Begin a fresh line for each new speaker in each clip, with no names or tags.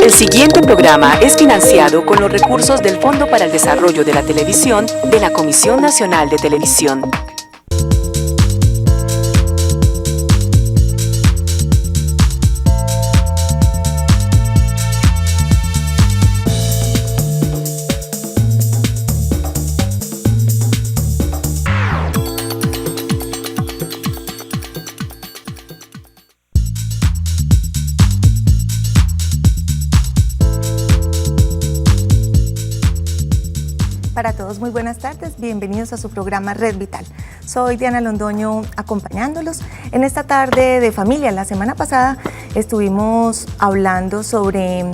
El siguiente programa es financiado con los recursos del Fondo para el Desarrollo de la Televisión de la Comisión Nacional de Televisión.
Para todos, muy buenas tardes, bienvenidos a su programa Red Vital. Soy Diana Londoño acompañándolos en esta tarde de familia. La semana pasada estuvimos hablando sobre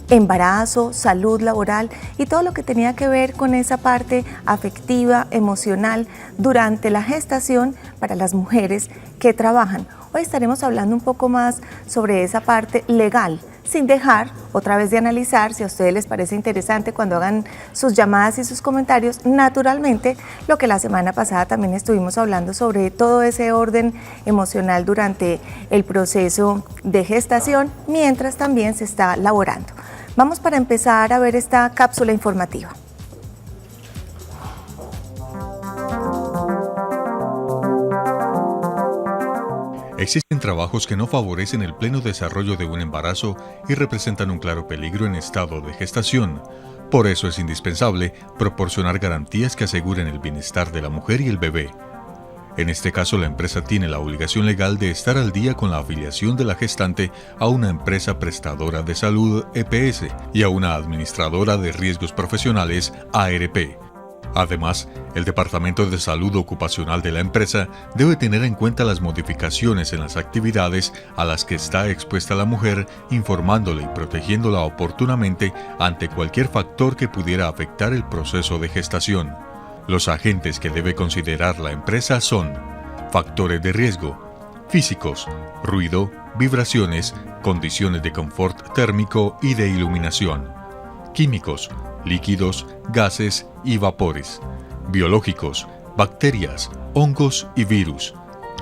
embarazo, salud laboral y todo lo que tenía que ver con esa parte afectiva, emocional durante la gestación para las mujeres que trabajan. Hoy estaremos hablando un poco más sobre esa parte legal, sin dejar otra vez de analizar, si a ustedes les parece interesante cuando hagan sus llamadas y sus comentarios, naturalmente lo que la semana pasada también estuvimos hablando sobre todo ese orden emocional durante el proceso de gestación, mientras también se está laborando. Vamos para empezar a ver esta cápsula informativa.
Existen trabajos que no favorecen el pleno desarrollo de un embarazo y representan un claro peligro en estado de gestación. Por eso es indispensable proporcionar garantías que aseguren el bienestar de la mujer y el bebé. En este caso, la empresa tiene la obligación legal de estar al día con la afiliación de la gestante a una empresa prestadora de salud EPS y a una administradora de riesgos profesionales ARP. Además, el Departamento de Salud Ocupacional de la empresa debe tener en cuenta las modificaciones en las actividades a las que está expuesta la mujer, informándole y protegiéndola oportunamente ante cualquier factor que pudiera afectar el proceso de gestación. Los agentes que debe considerar la empresa son factores de riesgo, físicos, ruido, vibraciones, condiciones de confort térmico y de iluminación, químicos, líquidos, gases y vapores, biológicos, bacterias, hongos y virus,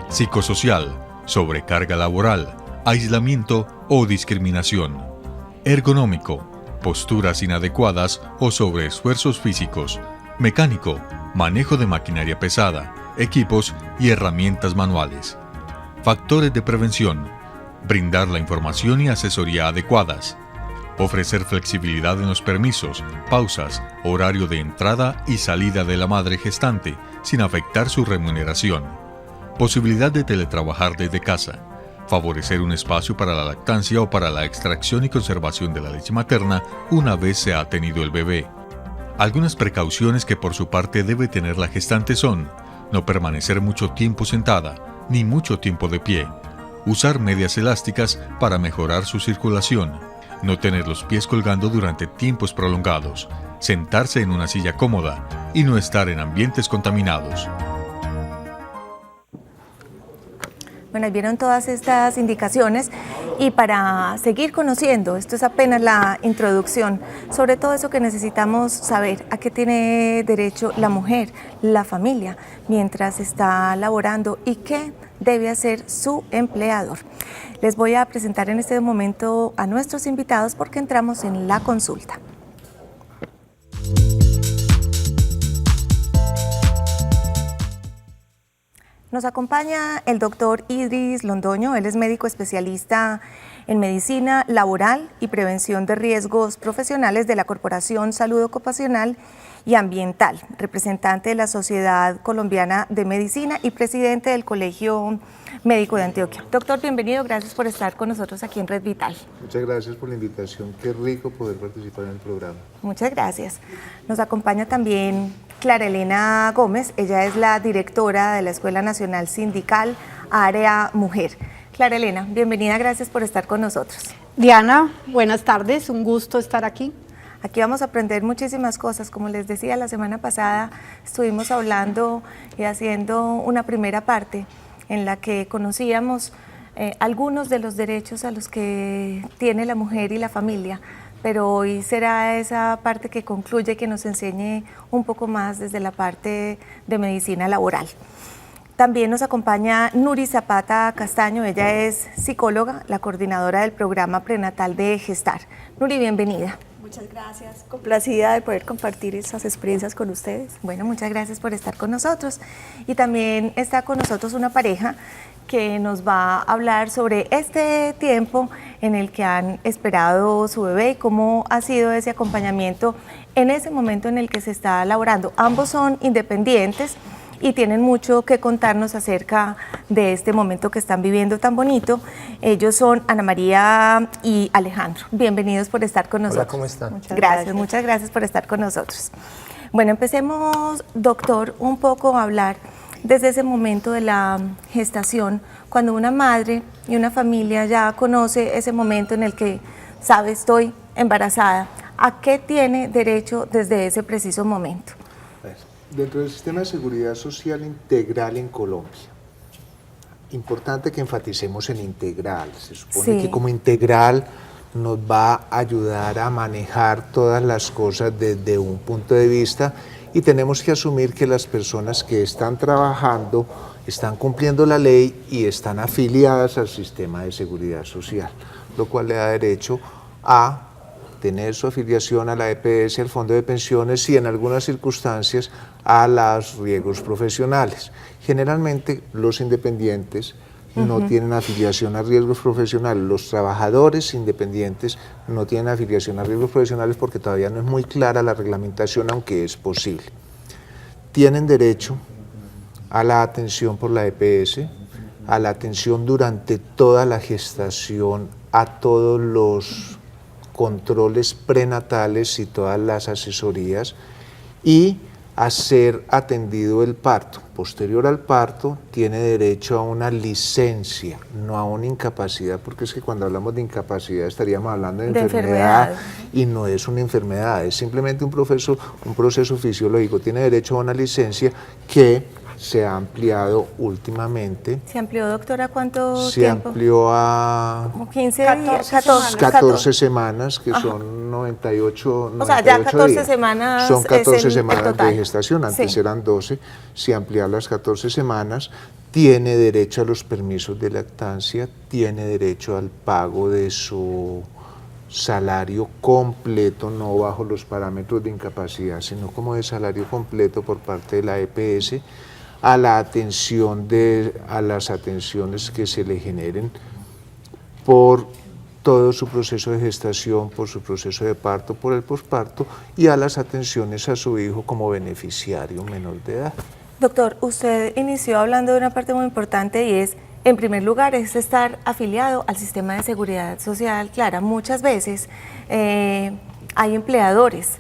psicosocial, sobrecarga laboral, aislamiento o discriminación, ergonómico, posturas inadecuadas o sobreesfuerzos físicos, mecánico, manejo de maquinaria pesada, equipos y herramientas manuales. Factores de prevención: brindar la información y asesoría adecuadas. Ofrecer flexibilidad en los permisos, pausas, horario de entrada y salida de la madre gestante, sin afectar su remuneración. Posibilidad de teletrabajar desde casa. Favorecer un espacio para la lactancia o para la extracción y conservación de la leche materna una vez se ha tenido el bebé. Algunas precauciones que por su parte debe tener la gestante son: no permanecer mucho tiempo sentada, ni mucho tiempo de pie. Usar medias elásticas para mejorar su circulación. No tener los pies colgando durante tiempos prolongados, sentarse en una silla cómoda y no estar en ambientes contaminados.
Bueno, ahí vieron todas estas indicaciones y para seguir conociendo, esto es apenas la introducción, sobre todo eso que necesitamos saber, a qué tiene derecho la mujer, la familia, mientras está laborando y qué debe hacer su empleador. Les voy a presentar en este momento a nuestros invitados porque entramos en la consulta. Nos acompaña el doctor Idris Londoño, él es médico especialista en medicina laboral y prevención de riesgos profesionales de la Corporación Salud Ocupacional y Ambiental, representante de la Sociedad Colombiana de Medicina y presidente del Colegio Médico de Antioquia. Doctor, bienvenido, gracias por estar con nosotros aquí en Red Vital.
Muchas gracias por la invitación, qué rico poder participar en el programa.
Muchas gracias. Nos acompaña también Clara Elena Gómez, ella es la directora de la Escuela Nacional Sindical Área Mujer. Clara Elena, bienvenida, gracias por estar con nosotros.
Diana, buenas tardes, un gusto estar aquí.
Aquí vamos a aprender muchísimas cosas, como les decía la semana pasada, estuvimos hablando y haciendo una primera parte en la que conocíamos algunos de los derechos a los que tiene la mujer y la familia, pero hoy será esa parte que concluye, que nos enseñe un poco más desde la parte de medicina laboral. También nos acompaña Nuri Zapata Castaño, ella es psicóloga, la coordinadora del programa prenatal de Gestar. Nuri, bienvenida.
Muchas gracias, complacida de poder compartir esas experiencias con ustedes.
Bueno, muchas gracias por estar con nosotros. Y también está con nosotros una pareja que nos va a hablar sobre este tiempo en el que han esperado su bebé y cómo ha sido ese acompañamiento en ese momento en el que se está laborando. Ambos son independientes y tienen mucho que contarnos acerca de este momento que están viviendo tan bonito. Ellos son Ana María y Alejandro. Bienvenidos por estar con nosotros.
Hola, ¿cómo están?
Muchas gracias por estar con nosotros. Bueno, empecemos, doctor, un poco a hablar desde ese momento de la gestación, cuando una madre y una familia ya conoce ese momento en el que sabe estoy embarazada. ¿A qué tiene derecho desde ese preciso momento?
Dentro del sistema de seguridad social integral en Colombia, importante que enfaticemos en integral. Se supone que como integral nos va a ayudar a manejar todas las cosas desde un punto de vista y tenemos que asumir que las personas que están trabajando están cumpliendo la ley y están afiliadas al sistema de seguridad social, lo cual le da derecho a tener su afiliación a la EPS, al Fondo de Pensiones y en algunas circunstancias a los riesgos profesionales. Generalmente los independientes no tienen afiliación a riesgos profesionales, los trabajadores independientes no tienen afiliación a riesgos profesionales porque todavía no es muy clara la reglamentación, aunque es posible. Tienen derecho a la atención por la EPS, a la atención durante toda la gestación, a todos los controles prenatales y todas las asesorías y a ser atendido el parto. Posterior al parto tiene derecho a una licencia, no a una incapacidad, porque es que cuando hablamos de incapacidad estaríamos hablando de enfermedad y no es una enfermedad, es simplemente un proceso fisiológico. Tiene derecho a una licencia que se ha ampliado últimamente.
¿Se amplió, doctora, cuánto tiempo?
Se amplió a
como 15 días,
14 semanas, que son 98
o sea, ya 14
días.
Semanas.
Son 14 semanas
total
de gestación, antes eran 12, se ampliaron las 14 semanas, tiene derecho a los permisos de lactancia, tiene derecho al pago de su salario completo, no bajo los parámetros de incapacidad, sino como de salario completo por parte de la EPS, a la atención a las atenciones que se le generen por todo su proceso de gestación, por su proceso de parto, por el posparto y a las atenciones a su hijo como beneficiario menor de edad.
Doctor, usted inició hablando de una parte muy importante y es, en primer lugar, es estar afiliado al sistema de seguridad social. Clara, muchas veces hay empleadores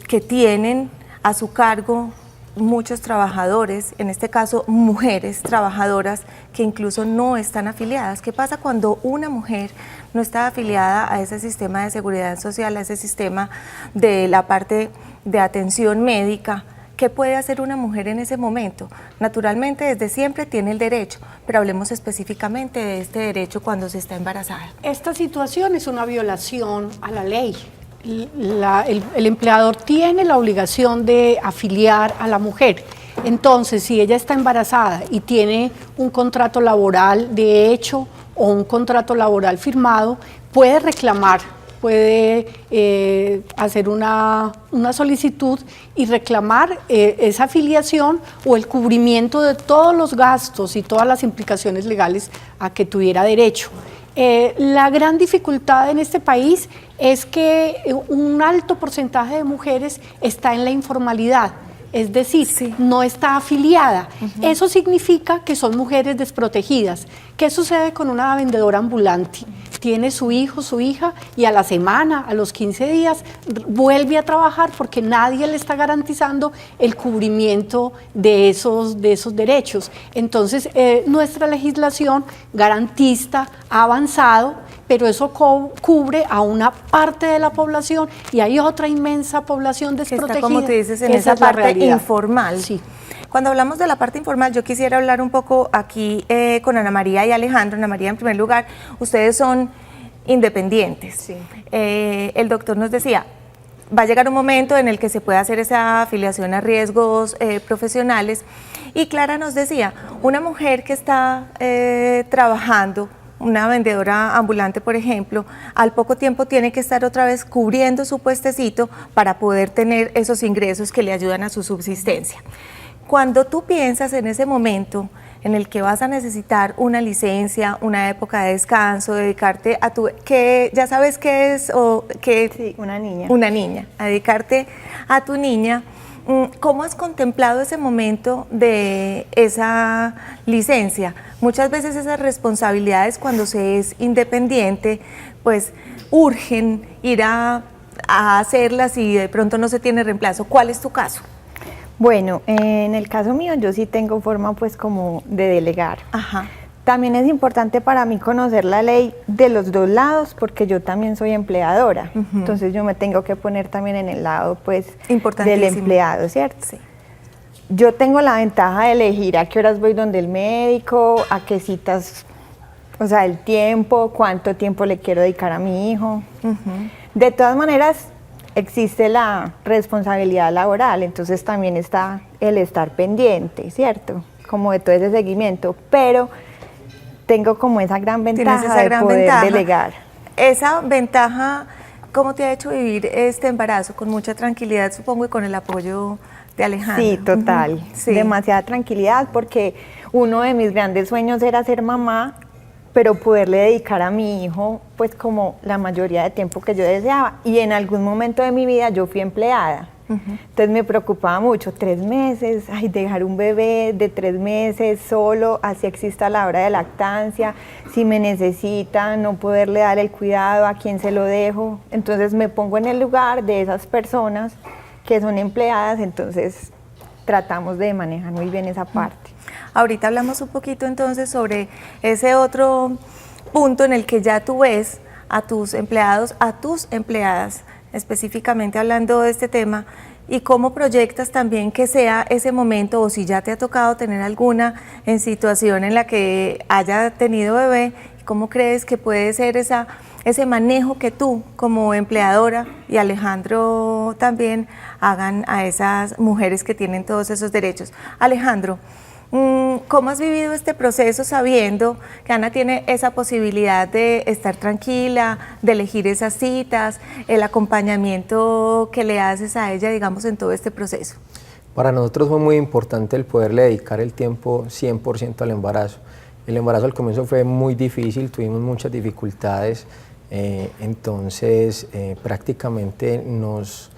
que tienen a su cargo muchos trabajadores, en este caso mujeres trabajadoras que incluso no están afiliadas. ¿Qué pasa cuando una mujer no está afiliada a ese sistema de seguridad social, a ese sistema de la parte de atención médica? ¿Qué puede hacer una mujer en ese momento? Naturalmente, desde siempre tiene el derecho, pero hablemos específicamente de este derecho cuando se está embarazada.
Esta situación es una violación a la ley. El empleador tiene la obligación de afiliar a la mujer. Entonces, si ella está embarazada y tiene un contrato laboral de hecho o un contrato laboral firmado, puede reclamar, puede hacer una solicitud y reclamar esa afiliación o el cubrimiento de todos los gastos y todas las implicaciones legales a que tuviera derecho. La gran dificultad en este país es que un alto porcentaje de mujeres está en la informalidad, es decir, no está afiliada. Eso significa que son mujeres desprotegidas. ¿Qué sucede con una vendedora ambulante? Tiene su hijo, su hija, y a la semana, a los 15 días, vuelve a trabajar porque nadie le está garantizando el cubrimiento de esos derechos. Entonces, nuestra legislación garantista ha avanzado, pero eso cubre a una parte de la población y hay otra inmensa población desprotegida.
Que está, como tú dices, en esa parte informal.
Sí.
Cuando hablamos de la parte informal, yo quisiera hablar un poco aquí con Ana María y Alejandro. Ana María, en primer lugar, ustedes son independientes.
Sí.
El doctor nos decía, va a llegar un momento en el que se puede hacer esa afiliación a riesgos profesionales. Y Clara nos decía, una mujer que está trabajando, una vendedora ambulante, por ejemplo, al poco tiempo tiene que estar otra vez cubriendo su puestecito para poder tener esos ingresos que le ayudan a su subsistencia. Cuando tú piensas en ese momento en el que vas a necesitar una licencia, una época de descanso, dedicarte a tu, que ya sabes qué es, o que
sí, una niña,
a dedicarte a tu niña, ¿cómo has contemplado ese momento de esa licencia? Muchas veces esas responsabilidades cuando se es independiente, pues urgen ir a hacerlas y de pronto no se tiene reemplazo. ¿Cuál es tu caso?
Bueno, en el caso mío yo sí tengo forma pues como de delegar.
Ajá.
También es importante para mí conocer la ley de los dos lados porque yo también soy empleadora. Entonces yo me tengo que poner también en el lado pues del empleado, ¿cierto?
Sí.
Yo tengo la ventaja de elegir a qué horas voy donde el médico, a qué citas, o sea, el tiempo, cuánto tiempo le quiero dedicar a mi hijo. De todas maneras, existe la responsabilidad laboral, entonces también está el estar pendiente, ¿cierto? Como de todo ese seguimiento, pero tengo como esa gran ventaja de poder delegar.
Esa ventaja, ¿cómo te ha hecho vivir este embarazo? Con mucha tranquilidad, supongo, y con el apoyo de Alejandro.
Sí, total,
Sí.
Demasiada tranquilidad, porque uno de mis grandes sueños era ser mamá, pero poderle dedicar a mi hijo pues como la mayoría de tiempo que yo deseaba, y en algún momento de mi vida yo fui empleada, entonces me preocupaba mucho, 3 meses, ay, dejar un bebé de 3 meses solo, así exista la hora de lactancia, si me necesita, no poderle dar el cuidado, a quién se lo dejo, entonces me pongo en el lugar de esas personas que son empleadas, entonces tratamos de manejar muy bien esa parte.
Ahorita hablamos un poquito entonces sobre ese otro punto en el que ya tú ves a tus empleados, a tus empleadas, específicamente hablando de este tema, y cómo proyectas también que sea ese momento, o si ya te ha tocado tener alguna en situación en la que haya tenido bebé, cómo crees que puede ser ese manejo que tú como empleadora y Alejandro también hagan a esas mujeres que tienen todos esos derechos. Alejandro, ¿cómo has vivido este proceso sabiendo que Ana tiene esa posibilidad de estar tranquila, de elegir esas citas, el acompañamiento que le haces a ella, digamos, en todo este proceso?
Para nosotros fue muy importante el poderle dedicar el tiempo 100% al embarazo. El embarazo al comienzo fue muy difícil, tuvimos muchas dificultades, entonces prácticamente nos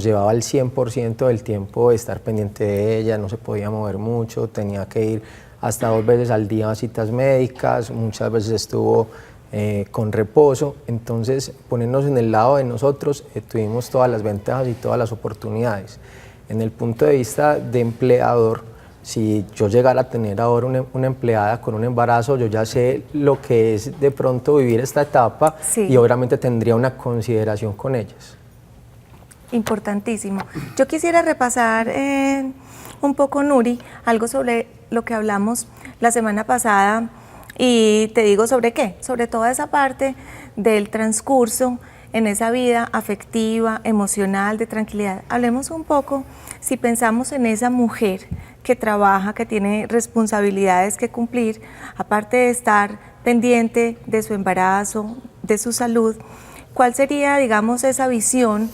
llevaba el 100% del tiempo de estar pendiente de ella, no se podía mover mucho, tenía que ir hasta 2 veces al día a citas médicas, muchas veces estuvo con reposo, entonces ponernos en el lado de nosotros, tuvimos todas las ventajas y todas las oportunidades. En el punto de vista de empleador, si yo llegara a tener ahora una empleada con un embarazo, yo ya sé lo que es de pronto vivir esta etapa, sí, y obviamente tendría una consideración con ellas.
Importantísimo. Yo quisiera repasar un poco, Nuri, algo sobre lo que hablamos la semana pasada, y te digo sobre qué, sobre toda esa parte del transcurso en esa vida afectiva, emocional, de tranquilidad. Hablemos un poco, si pensamos en esa mujer que trabaja, que tiene responsabilidades que cumplir, aparte de estar pendiente de su embarazo, de su salud, ¿cuál sería, digamos, esa visión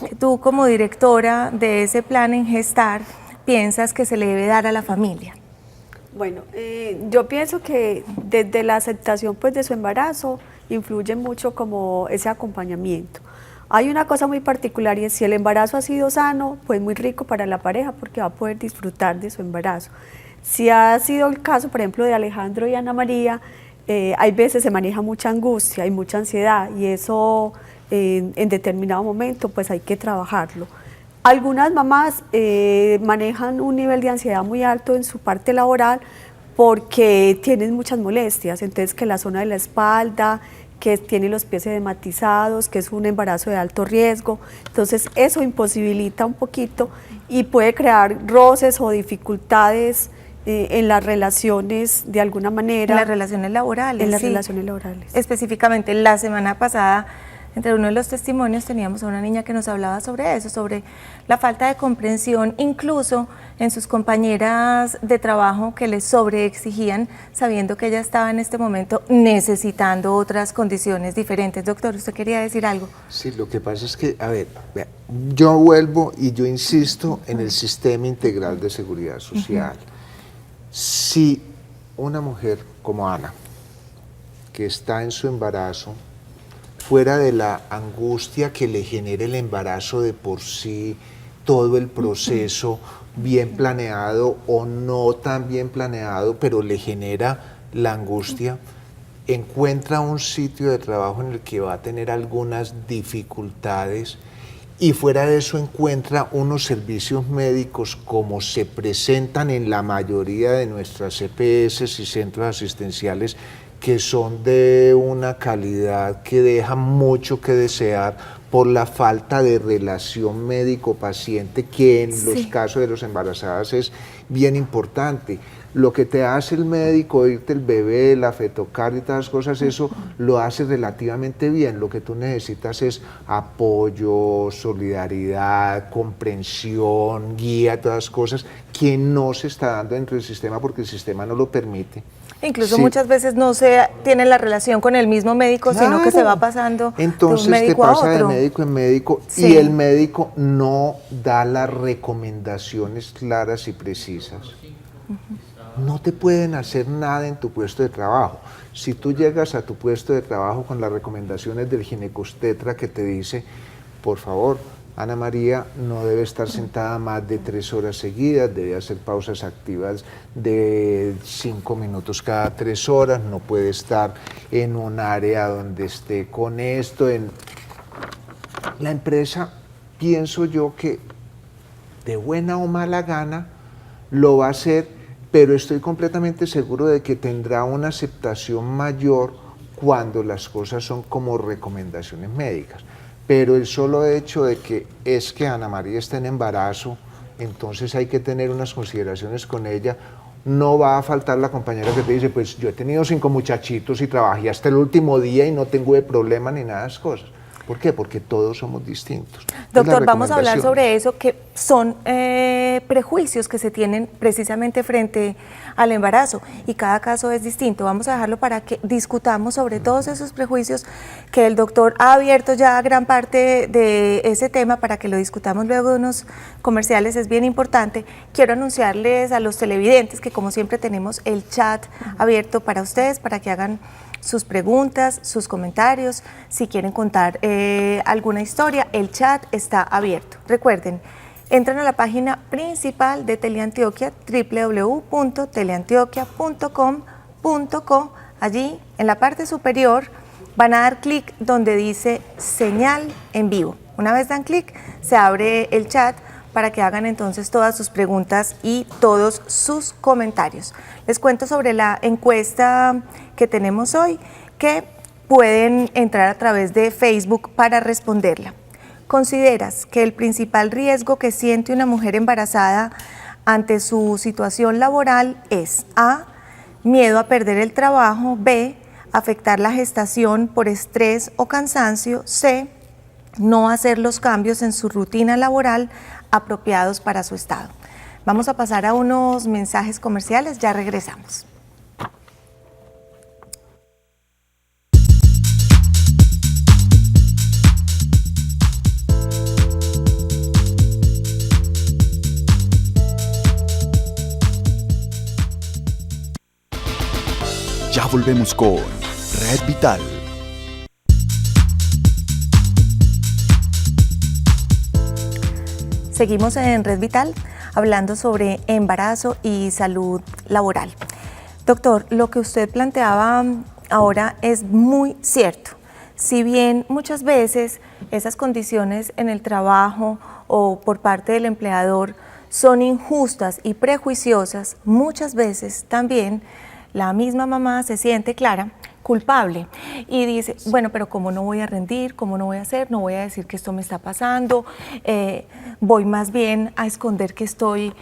que tú como directora de ese plan en Gestar piensas que se le debe dar a la familia?
Bueno, yo pienso que desde la aceptación pues de su embarazo influye mucho como ese acompañamiento. Hay una cosa muy particular, y es si el embarazo ha sido sano, pues muy rico para la pareja porque va a poder disfrutar de su embarazo. Si ha sido el caso, por ejemplo, de Alejandro y Ana María, hay veces se maneja mucha angustia y mucha ansiedad, y eso en determinado momento pues hay que trabajarlo. Algunas mamás manejan un nivel de ansiedad muy alto en su parte laboral porque tienen muchas molestias, entonces que la zona de la espalda, que tiene los pies edematizados, que es un embarazo de alto riesgo, entonces eso imposibilita un poquito y puede crear roces o dificultades en las relaciones de alguna manera.
En las relaciones laborales.
En las relaciones laborales.
Específicamente, la semana pasada Entre uno de los testimonios teníamos a una niña que nos hablaba sobre eso, sobre la falta de comprensión, incluso en sus compañeras de trabajo que les sobreexigían, sabiendo que ella estaba en este momento necesitando otras condiciones diferentes. Doctor, ¿usted quería decir algo?
Sí, lo que pasa es que, a ver, vea, yo vuelvo y yo insisto en el sistema integral de seguridad social. Si una mujer como Ana, que está en su embarazo, fuera de la angustia que le genera el embarazo de por sí, todo el proceso bien planeado o no tan bien planeado, pero le genera la angustia, encuentra un sitio de trabajo en el que va a tener algunas dificultades y fuera de eso encuentra unos servicios médicos como se presentan en la mayoría de nuestras EPS y centros asistenciales, que son de una calidad que deja mucho que desear por la falta de relación médico-paciente, que en los casos de los embarazadas es bien importante. Lo que te hace el médico, irte el bebé, la fetocardia y todas las cosas, eso lo hace relativamente bien. Lo que tú necesitas es apoyo, solidaridad, comprensión, guía, todas las cosas que no se está dando dentro del sistema porque el sistema no lo permite.
Incluso muchas veces no se tiene la relación con el mismo médico, sino que se va pasando
entonces
de un médico a otro.
Entonces te pasa de médico en médico y el médico no da las recomendaciones claras y precisas. No te pueden hacer nada en tu puesto de trabajo. Si tú llegas a tu puesto de trabajo con las recomendaciones del ginecobstetra que te dice, por favor, Ana María no debe estar sentada más de 3 horas seguidas, debe hacer pausas activas de 5 minutos cada 3 horas, no puede estar en un área donde esté con esto. La empresa, pienso yo que de buena o mala gana lo va a hacer, pero estoy completamente seguro de que tendrá una aceptación mayor cuando las cosas son como recomendaciones médicas. Pero el solo hecho de que es que Ana María está en embarazo, entonces hay que tener unas consideraciones con ella. No va a faltar la compañera que te dice, pues yo he tenido 5 muchachitos y trabajé hasta el último día y no tengo problema ni nada de esas cosas. ¿Por qué? Porque todos somos distintos.
Doctor, vamos a hablar sobre eso, que son prejuicios que se tienen precisamente frente al embarazo y cada caso es distinto. Vamos a dejarlo para que discutamos sobre todos esos prejuicios, que el doctor ha abierto ya gran parte de ese tema para que lo discutamos luego de unos comerciales, es bien importante. Quiero anunciarles a los televidentes que como siempre tenemos el chat abierto para ustedes, para que hagan sus preguntas, sus comentarios, si quieren contar alguna historia, el chat está abierto. Recuerden, entran a la página principal de Teleantioquia, www.teleantioquia.com.co. Allí, en la parte superior, van a dar clic donde dice señal en vivo. Una vez dan clic, se abre el chat para que hagan entonces todas sus preguntas y todos sus comentarios. Les cuento sobre la encuesta que tenemos hoy, que pueden entrar a través de Facebook para responderla. ¿Consideras que el principal riesgo que siente una mujer embarazada ante su situación laboral es A, miedo a perder el trabajo, B, afectar la gestación por estrés o cansancio, C, no hacer los cambios en su rutina laboral apropiados para su estado? Vamos a pasar a unos mensajes comerciales, ya regresamos.
Ya volvemos con Red Vital.
Seguimos en Red Vital hablando sobre embarazo y salud laboral. Doctor, lo que usted planteaba ahora es muy cierto. Si bien muchas veces esas condiciones en el trabajo o por parte del empleador son injustas y prejuiciosas, muchas veces también la misma mamá se siente clara culpable y dice, bueno, pero ¿cómo no voy a rendir? ¿Cómo no voy a hacer? No voy a decir que esto me está pasando, voy más bien a esconder que estoy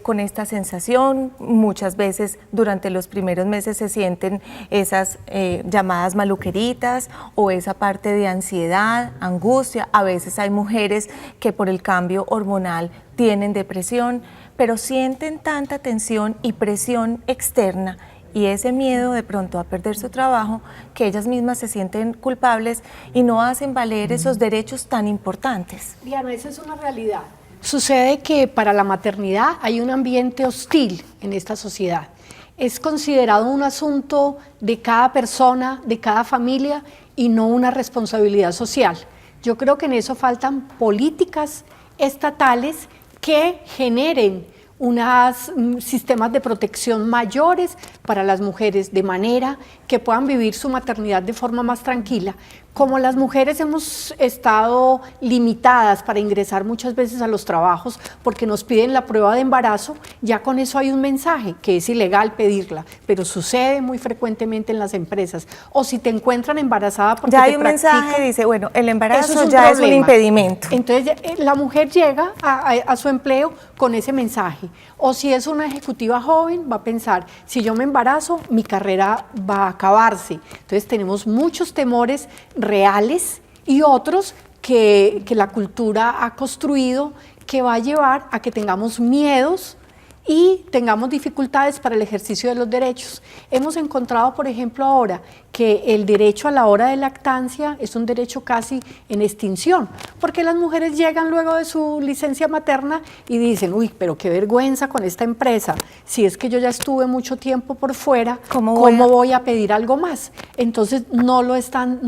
con esta sensación. Muchas veces durante los primeros meses se sienten esas llamadas maluqueritas o esa parte de ansiedad, angustia. A veces hay mujeres que por el cambio hormonal tienen depresión, pero sienten tanta tensión y presión externa y ese miedo de pronto a perder su trabajo, que ellas mismas se sienten culpables y no hacen valer esos derechos tan importantes.
Diana, esa es una realidad. Sucede que para la maternidad hay un ambiente hostil en esta sociedad. Es considerado un asunto de cada persona, de cada familia y no una responsabilidad social. Yo creo que en eso faltan políticas estatales que generen unos sistemas de protección mayores para las mujeres, de manera que puedan vivir su maternidad de forma más tranquila. Como las mujeres hemos estado limitadas para ingresar muchas veces a los trabajos porque nos piden la prueba de embarazo, ya con eso hay un mensaje que es ilegal pedirla, pero sucede muy frecuentemente en las empresas. O si te encuentran embarazada porque
ya hay un mensaje, dice, bueno, el embarazo ya es un impedimento.
Entonces la mujer llega a su empleo con ese mensaje. O si es una ejecutiva joven, va a pensar, si yo me embarazo, mi carrera va a acabarse. Entonces tenemos muchos temores reales y otros que la cultura ha construido, que va a llevar a que tengamos miedos y tengamos dificultades para el ejercicio de los derechos. Hemos encontrado, por ejemplo, ahora que el derecho a la hora de lactancia es un derecho casi en extinción, porque las mujeres llegan luego de su licencia materna y dicen, uy, pero qué vergüenza con esta empresa, si es que yo ya estuve mucho tiempo por fuera, ¿cómo voy a pedir algo más? Entonces no están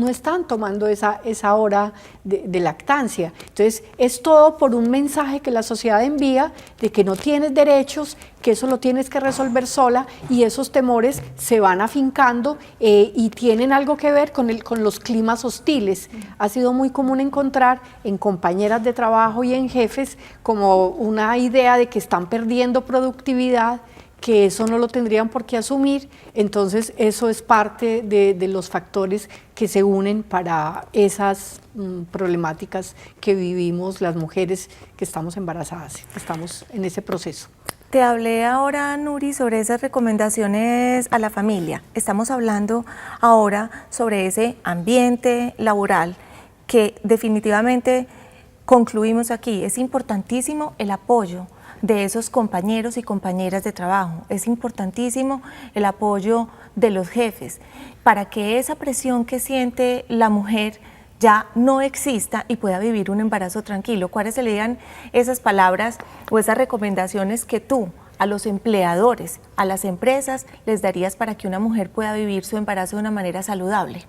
tomando esa hora de lactancia. Entonces es todo por un mensaje que la sociedad envía de que no tienes derechos, que eso lo tienes que resolver sola, y esos temores se van afincando y tienen algo que ver con los climas hostiles. Ha sido muy común encontrar en compañeras de trabajo y en jefes como una idea de que están perdiendo productividad, que eso no lo tendrían por qué asumir. Entonces eso es parte de los factores que se unen para esas problemáticas que vivimos las mujeres que estamos embarazadas, que estamos en ese proceso.
Te hablé ahora, Nuri, sobre esas recomendaciones a la familia. Estamos hablando ahora sobre ese ambiente laboral que definitivamente concluimos aquí. Es importantísimo el apoyo de esos compañeros y compañeras de trabajo. Es importantísimo el apoyo de los jefes para que esa presión que siente la mujer ya no exista y pueda vivir un embarazo tranquilo. ¿Cuáles serían esas palabras o esas recomendaciones que tú a los empleadores, a las empresas, les darías para que una mujer pueda vivir su embarazo de una manera saludable,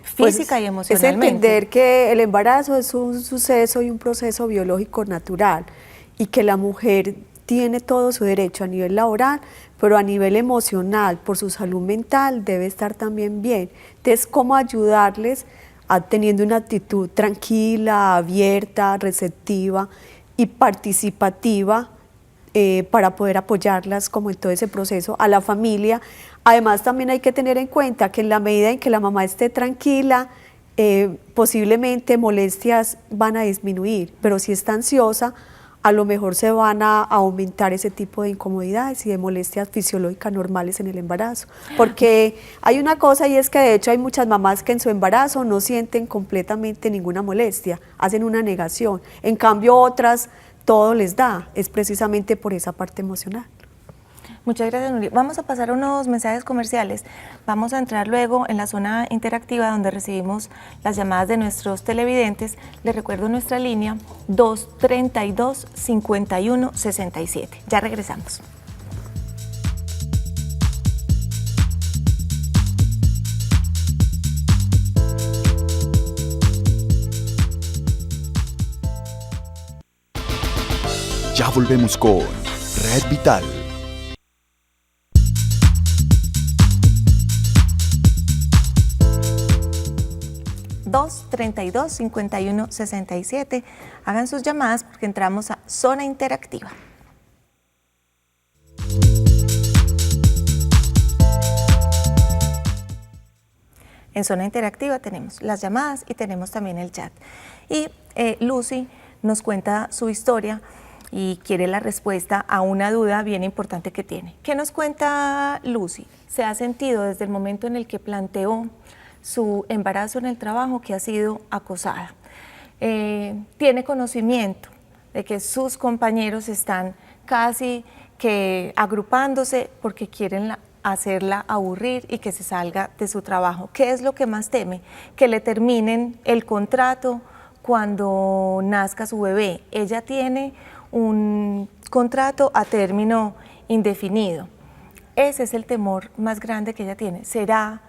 física y emocionalmente?
Es entender que el embarazo es un suceso y un proceso biológico natural y que la mujer tiene todo su derecho a nivel laboral, pero a nivel emocional, por su salud mental, debe estar también bien. Entonces, ¿cómo ayudarles teniendo una actitud tranquila, abierta, receptiva y participativa para poder apoyarlas como en todo ese proceso, a la familia? Además también hay que tener en cuenta que en la medida en que la mamá esté tranquila, posiblemente molestias van a disminuir, pero si está ansiosa, a lo mejor se van a aumentar ese tipo de incomodidades y de molestias fisiológicas normales en el embarazo. Porque hay una cosa, y es que de hecho hay muchas mamás que en su embarazo no sienten completamente ninguna molestia, hacen una negación. En cambio otras todo les da, es precisamente por esa parte emocional.
Muchas gracias, Nuri. Vamos a pasar unos mensajes comerciales. Vamos a entrar luego en la zona interactiva donde recibimos las llamadas de nuestros televidentes. Les recuerdo nuestra línea 232-5167. Ya regresamos.
Ya volvemos con Red Vital.
(232-5167). Hagan sus llamadas porque entramos a zona interactiva. En Zona Interactiva tenemos las llamadas y tenemos también el chat. Y Lucy nos cuenta su historia y quiere la respuesta a una duda bien importante que tiene. ¿Qué nos cuenta Lucy? Se ha sentido desde el momento en el que planteó su embarazo en el trabajo que ha sido acosada. Tiene conocimiento de que sus compañeros están casi que agrupándose porque quieren hacerla aburrir y que se salga de su trabajo. ¿Qué es lo que más teme? Que le terminen el contrato cuando nazca su bebé. Ella tiene un contrato a término indefinido. Ese es el temor más grande que ella tiene. ¿Será,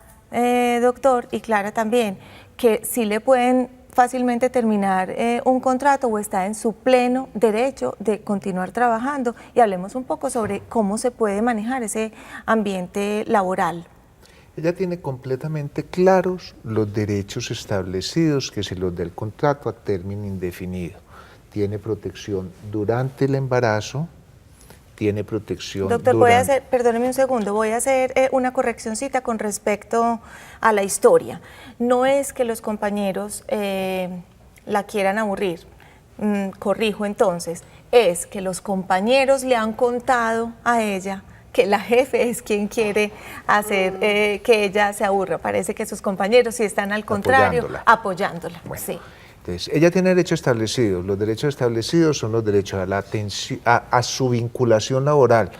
doctor, y Clara también, que sí le pueden fácilmente terminar un contrato o está en su pleno derecho de continuar trabajando? Y hablemos un poco sobre cómo se puede manejar ese ambiente laboral.
Ella tiene completamente claros los derechos establecidos, que se los da el contrato a término indefinido. Tiene protección durante el embarazo, tiene protección
Doctor, perdóneme un segundo, voy a hacer una correccioncita con respecto a la historia. No es que los compañeros la quieran aburrir, corrijo entonces, es que los compañeros le han contado a ella que la jefe es quien quiere hacer que ella se aburra. Parece que sus compañeros sí están al contrario, apoyándola.
Bueno,
sí.
Entonces, ella tiene derechos establecidos. Los derechos establecidos son los derechos a la atención, a su vinculación laboral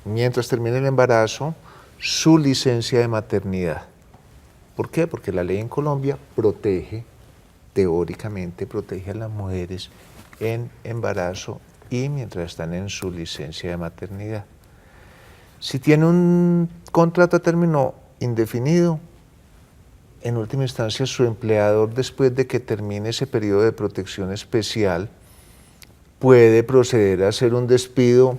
mientras termine el embarazo, su licencia de maternidad. ¿Por qué? Porque la ley en Colombia protege, teóricamente protege a las mujeres en embarazo y mientras están en su licencia de maternidad. Si tiene un contrato a término indefinido, en última instancia su empleador, después de que termine ese periodo de protección especial, puede proceder a hacer un despido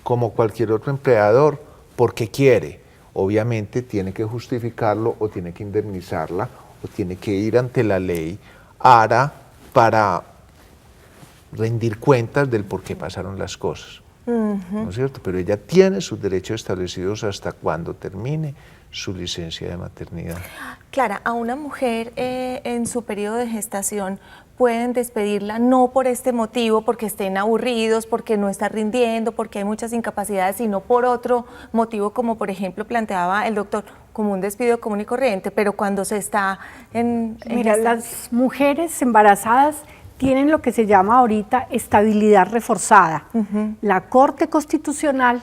como cualquier otro empleador porque quiere. Obviamente tiene que justificarlo o tiene que indemnizarla o tiene que ir ante la ley para rendir cuentas del por qué pasaron las cosas. ¿No es cierto? Pero ella tiene sus derechos establecidos hasta cuando termine su licencia de maternidad.
Clara, a una mujer en su periodo de gestación pueden despedirla no por este motivo, porque estén aburridos, porque no está rindiendo, porque hay muchas incapacidades, sino por otro motivo, como por ejemplo planteaba el doctor, como un despido común y corriente, pero cuando se está
Mira, las mujeres embarazadas tienen lo que se llama ahorita estabilidad reforzada. La Corte Constitucional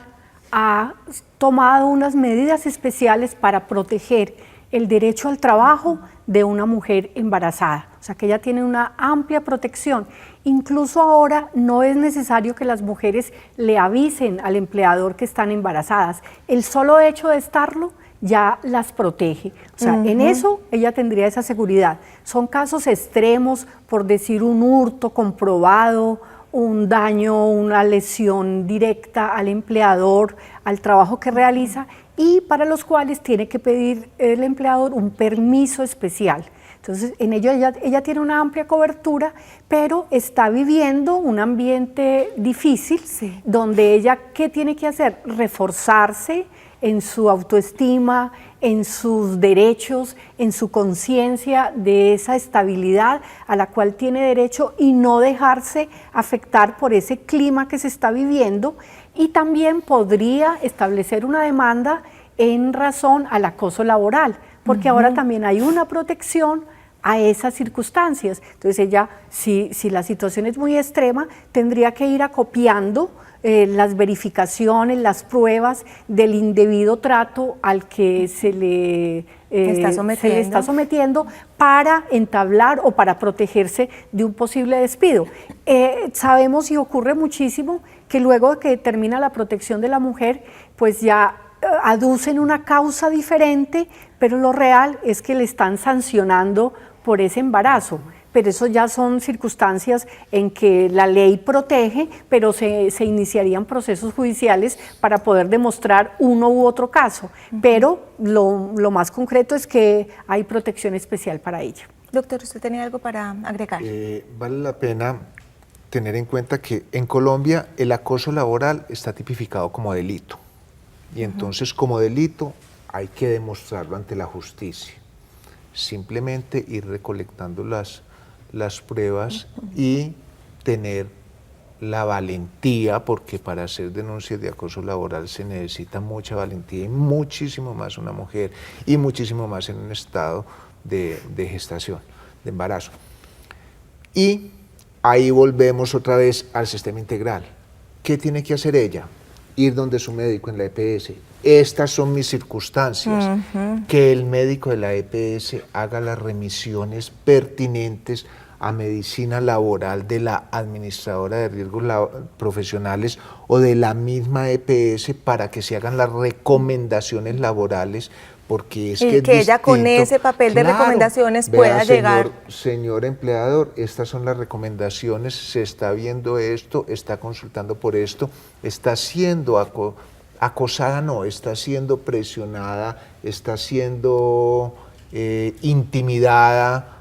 ha tomado unas medidas especiales para proteger el derecho al trabajo de una mujer embarazada. O sea que ella tiene una amplia protección. Incluso ahora no es necesario que las mujeres le avisen al empleador que están embarazadas. El solo hecho de estarlo ya las protege. O sea, en eso ella tendría esa seguridad. Son casos extremos, por decir un hurto comprobado, un daño, una lesión directa al empleador, al trabajo que realiza, y para los cuales tiene que pedir el empleador un permiso especial. Entonces, en ello ella tiene una amplia cobertura, pero está viviendo un ambiente difícil, donde ella, ¿qué tiene que hacer? Reforzarse en su autoestima, en sus derechos, en su conciencia de esa estabilidad a la cual tiene derecho y no dejarse afectar por ese clima que se está viviendo, y también podría establecer una demanda en razón al acoso laboral, porque ahora también hay una protección a esas circunstancias. Entonces ella, si la situación es muy extrema, tendría que ir acopiando las verificaciones, las pruebas del indebido trato al que se le está sometiendo para entablar o para protegerse de un posible despido. Sabemos, y ocurre muchísimo, que luego de que termina la protección de la mujer, pues ya aducen una causa diferente, pero lo real es que le están sancionando por ese embarazo. Pero eso ya son circunstancias en que la ley protege, pero se iniciarían procesos judiciales para poder demostrar uno u otro caso. Pero lo más concreto es que hay protección especial para ella.
Doctor, ¿usted tenía algo para agregar?
Vale la pena tener en cuenta que en Colombia el acoso laboral está tipificado como delito. Y entonces como delito hay que demostrarlo ante la justicia. simplemente ir recolectando las pruebas y tener la valentía, porque para hacer denuncias de acoso laboral se necesita mucha valentía y muchísimo más una mujer y muchísimo más en un estado de gestación, de embarazo. Y ahí volvemos otra vez al sistema integral. ¿Qué tiene que hacer ella? Ir donde su médico en la EPS. Estas son mis circunstancias. Que el médico de la EPS haga las remisiones pertinentes a medicina laboral de la administradora de riesgos profesionales o de la misma EPS para que se hagan las recomendaciones laborales, porque es que
ella con ese papel de recomendaciones pueda llegar.
Señor empleador, estas son las recomendaciones, se está viendo esto, está consultando por esto, está siendo acosada, no, está siendo presionada, está siendo intimidada.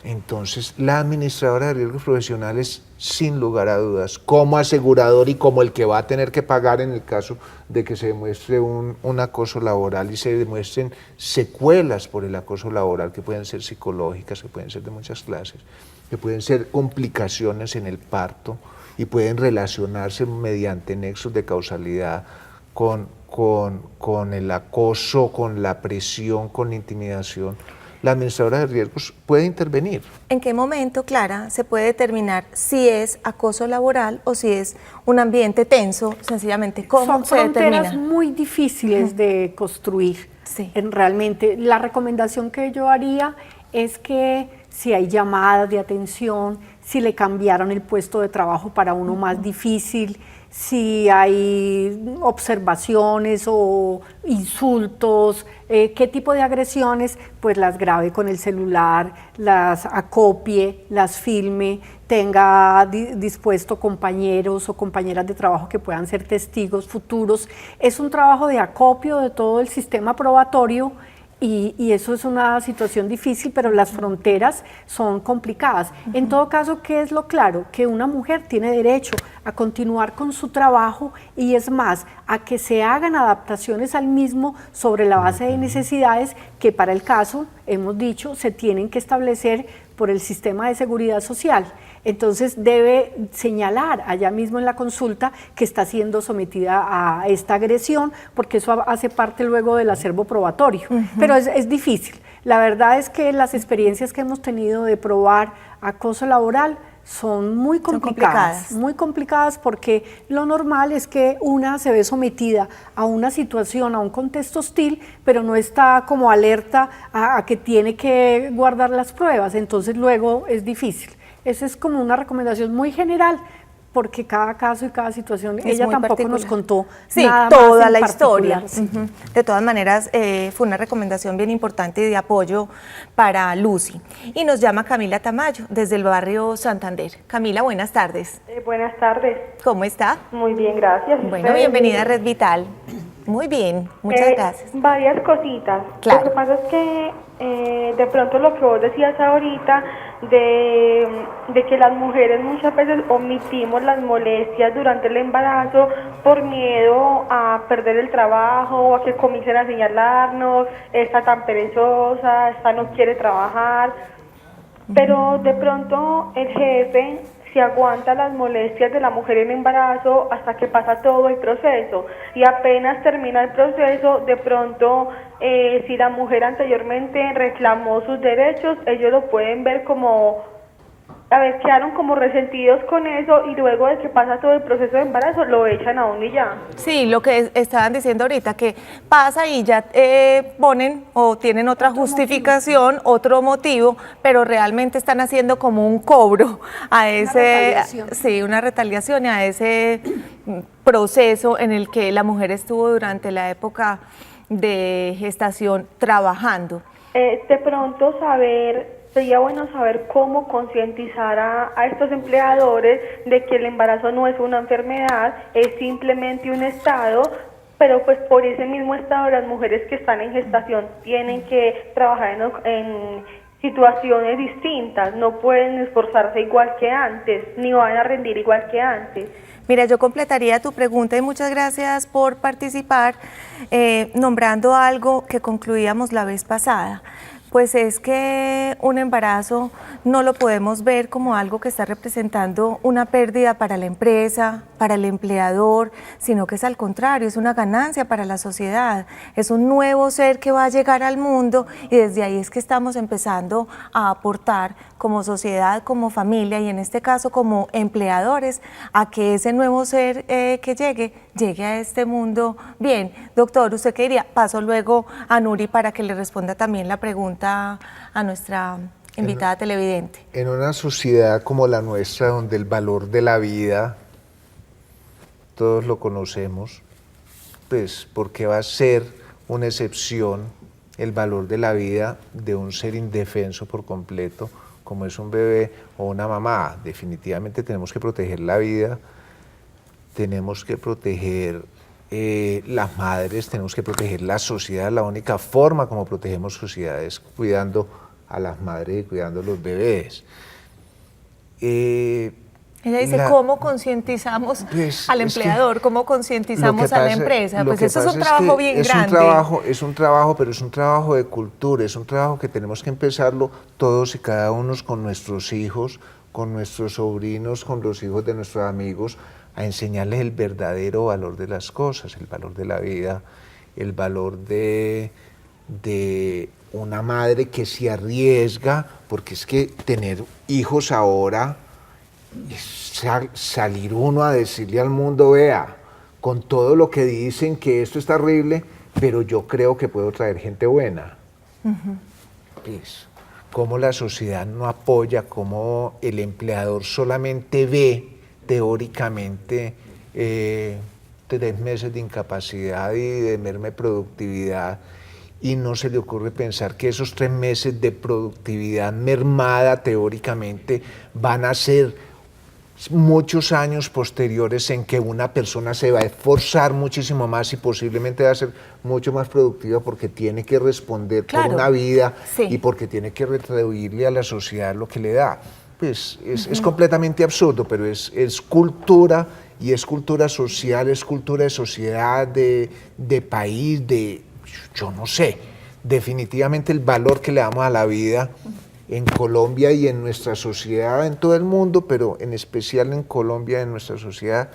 Entonces, la administradora de riesgos profesionales, sin lugar a dudas, como asegurador y como el que va a tener que pagar en el caso de que se demuestre un acoso laboral y se demuestren secuelas por el acoso laboral, que pueden ser psicológicas, que pueden ser de muchas clases, que pueden ser complicaciones en el parto y pueden relacionarse mediante nexos de causalidad con el acoso, con la presión, con la intimidación. La administradora de riesgos puede intervenir.
¿En qué momento, Clara, se puede determinar si es acoso laboral o si es un ambiente tenso, sencillamente? ¿Cómo se determina?
Son fronteras muy difíciles de construir.
Sí.
Realmente, la recomendación que yo haría es que si hay llamadas de atención, si le cambiaron el puesto de trabajo para uno más difícil, si hay observaciones o insultos, qué tipo de agresiones, pues las grabe con el celular, las acopie, las filme, tenga dispuesto compañeros o compañeras de trabajo que puedan ser testigos futuros. Es un trabajo de acopio de todo el sistema probatorio. Y eso es una situación difícil, pero las fronteras son complicadas. En todo caso, ¿qué es lo claro? Que una mujer tiene derecho a continuar con su trabajo y es más, a que se hagan adaptaciones al mismo sobre la base de necesidades que para el caso, hemos dicho, se tienen que establecer por el sistema de seguridad social. Entonces debe señalar allá mismo en la consulta que está siendo sometida a esta agresión, porque eso hace parte luego del acervo probatorio. Pero es difícil. La verdad es que las experiencias que hemos tenido de probar acoso laboral son muy complicadas porque lo normal es que una se ve sometida a una situación, a un contexto hostil, pero no está como alerta a que tiene que guardar las pruebas, entonces luego es difícil. Esa es como una recomendación muy general, porque cada caso y cada situación, ella tampoco nos contó nada
toda
más
la historia.
Sí.
De todas maneras, fue una recomendación bien importante y de apoyo para Lucy. Y nos llama Camila Tamayo, desde el barrio Santander. Camila, buenas tardes.
Buenas tardes.
¿Cómo está?
Muy bien, gracias.
Bueno, bienvenida a Red Vital. Muy bien, muchas gracias.
Varias cositas.
Claro.
Lo que pasa es que de pronto lo que vos decías ahorita de que las mujeres muchas veces omitimos las molestias durante el embarazo por miedo a perder el trabajo o a que comiencen a señalarnos, esta tan perezosa, esta no quiere trabajar, pero de pronto el jefe se aguanta las molestias de la mujer en embarazo hasta que pasa todo el proceso y apenas termina el proceso, de pronto si la mujer anteriormente reclamó sus derechos, ellos lo pueden ver como, quedaron como resentidos con eso y luego de que pasa todo el proceso de embarazo lo echan a uno y ya.
Sí, lo que estaban diciendo ahorita, que pasa y ya ponen o tienen otra justificación, otro motivo, pero realmente están haciendo como un cobro a ese, una retaliación a ese proceso en el que la mujer estuvo durante la época de gestación trabajando.
De pronto sería bueno saber cómo concientizar a estos empleadores de que el embarazo no es una enfermedad, es simplemente un estado, pero pues por ese mismo estado las mujeres que están en gestación tienen que trabajar en situaciones distintas, no pueden esforzarse igual que antes, ni van a rendir igual que antes.
Mira, yo completaría tu pregunta y muchas gracias por participar nombrando algo que concluíamos la vez pasada. Pues es que un embarazo no lo podemos ver como algo que está representando una pérdida para la empresa, para el empleador, sino que es al contrario, es una ganancia para la sociedad, es un nuevo ser que va a llegar al mundo y desde ahí es que estamos empezando a aportar como sociedad, como familia y en este caso como empleadores a que ese nuevo ser que llegue a este mundo bien. Doctor, ¿usted qué diría? Paso luego a Nuri para que le responda también la pregunta a nuestra invitada televidente.
En una sociedad como la nuestra, donde el valor de la vida, todos lo conocemos, pues, ¿por qué va a ser una excepción el valor de la vida de un ser indefenso por completo, como es un bebé o una mamá? Definitivamente tenemos que proteger la vida, tenemos que proteger las madres, tenemos que proteger la sociedad. La única forma como protegemos sociedad es cuidando a las madres y cuidando a los bebés.
Ella dice, ¿cómo concientizamos al empleador? ¿Cómo concientizamos a la empresa? Pues eso es un trabajo bien grande.
Es un trabajo, pero es un trabajo de cultura, es un trabajo que tenemos que empezarlo todos y cada uno con nuestros hijos, con nuestros sobrinos, con los hijos de nuestros amigos, a enseñarles el verdadero valor de las cosas, el valor de la vida, el valor de una madre que se arriesga, porque es que tener hijos ahora es salir uno a decirle al mundo, vea, con todo lo que dicen que esto es terrible, pero yo creo que puedo traer gente buena. Pues, cómo la sociedad no apoya, cómo el empleador solamente ve teóricamente 3 meses de incapacidad y de merma productividad, y no se le ocurre pensar que esos 3 meses de productividad mermada teóricamente van a ser muchos años posteriores en que una persona se va a esforzar muchísimo más y posiblemente va a ser mucho más productiva porque tiene que responder por una vida y porque tiene que retribuirle a la sociedad lo que le da. Pues es completamente absurdo, pero es cultura, y es cultura social, es cultura de sociedad, de país, yo no sé, definitivamente el valor que le damos a la vida en Colombia y en nuestra sociedad, en todo el mundo, pero en especial en Colombia, en nuestra sociedad,